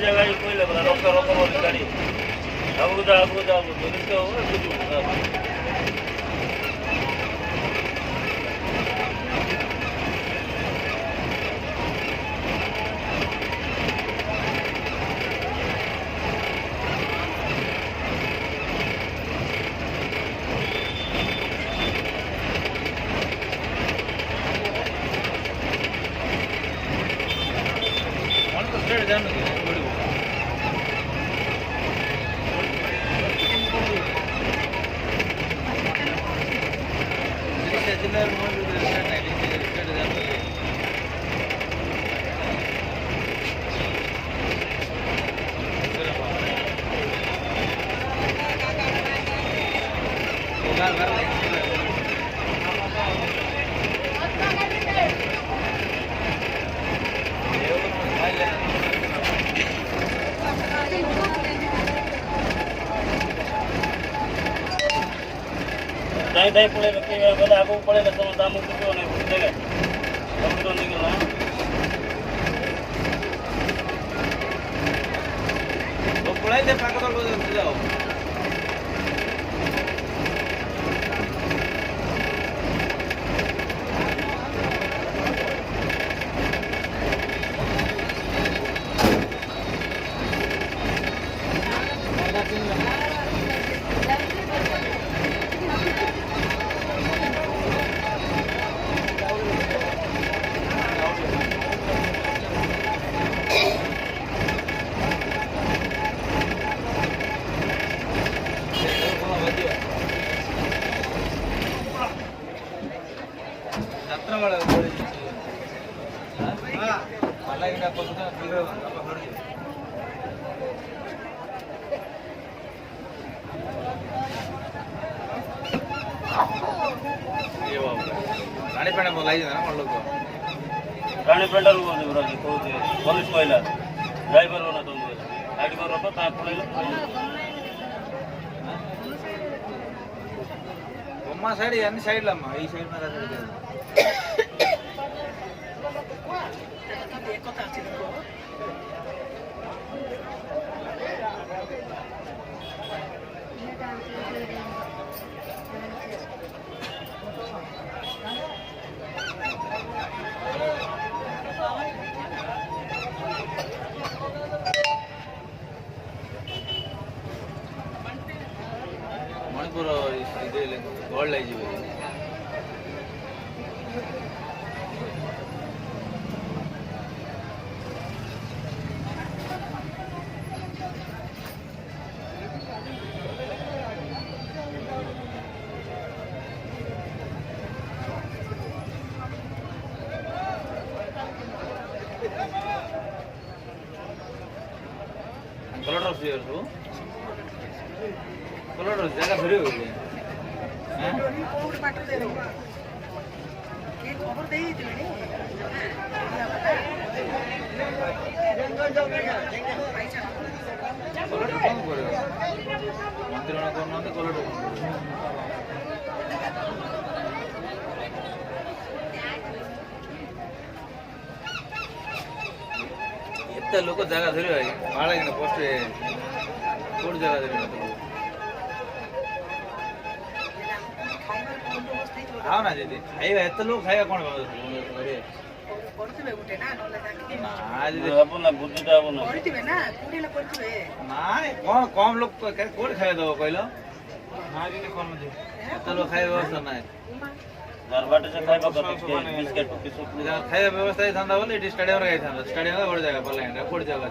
गाड़ी कोई लगा रोका रोका वाली गाड़ी अब जा इसका होगा कुछ दाई पड़े बोले आगे पड़े दाम देगा तो निकलना तो पढ़ाई दे पाकर जाओ रानीपेंट बोलाई रानीपेंट पुलिस महिला ड्राइवर होना तुम गाड़ी में रखो बम्मा साइड अन्नी साइड लम्मा ई साइड में मणिपुर गोल्ड लगी कलर ऑफ ईयर तो कलर जगह धरी हो गई हैं कोड पाटो दे दो ये खबर दे ही थी कलर कौन करेगा मंत्री ना करना तो कलर इतना लोग जगह धरी है भाड़ा की पोस्ट कोड जगह धरी हाँ ना दीदी खाइबा एत लोग खाइबा कौन कौन कम लोग कौन खाइबा दब कहल एत लोग खाइबा व्यवस्था ना खाइबा व्यवस्था ही था बोले ये स्टेडियम गई था स्टेडियम बड़ जगह पलायन कोड जगह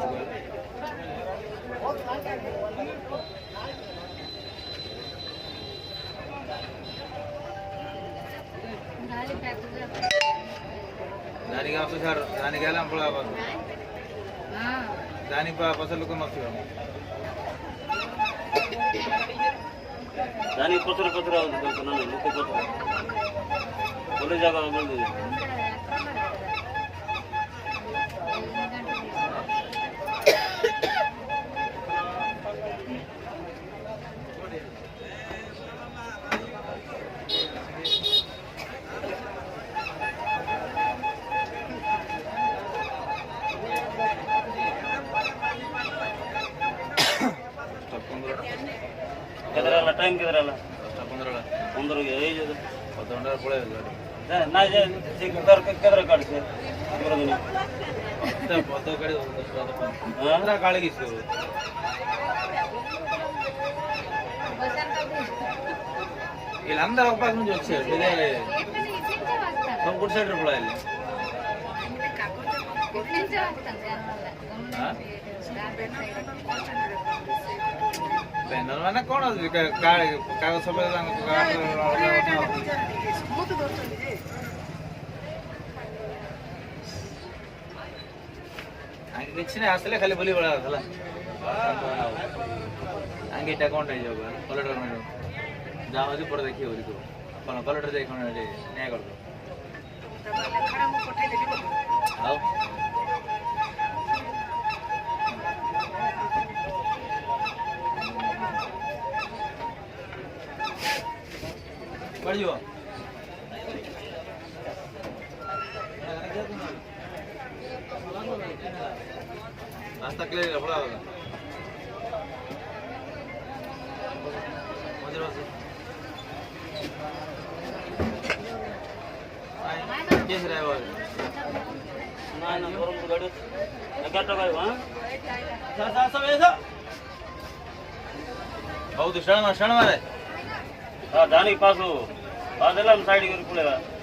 दानी का तो सर दानी गेला हम पड़ा हां दानी पा फसल को मत हो दानी पत्र पत्र तो ना लोग पत्र बोले जगह बोल दे टाइम किधर आला 15 यही जो 15 पड़े ना जे कर किधर काट से पूरा दिन तो कड़े 15 काले की शुरू వీళ్ళందరూ ఒక పక్క నుంచి వచ్చారు ఇదే గుడ్ సైడ్ పడాలి పెన్నులు అన్న కోణ కాగজ సఫేద ఇచ్చిన আসলে খালি বলি বলা তাহলে আগে এটা অ্যাকাউন্ট হয়ে যাবে কলেক্টর ম্যাডাম যাও আজি পরে দেখিও দিকো কোন কলেক্টর যাই কোন ন্যায় করব আও पड़ जाओ रास्ता क्लियर है बड़ा होगा मजे से कैसे रहे वो ना ना गरम तो गाड़ी क्या टका है हां सा सब ऐसा बहुत क्षण मारे हां जाने के पास हो बादल हम साइड कर पड़ेगा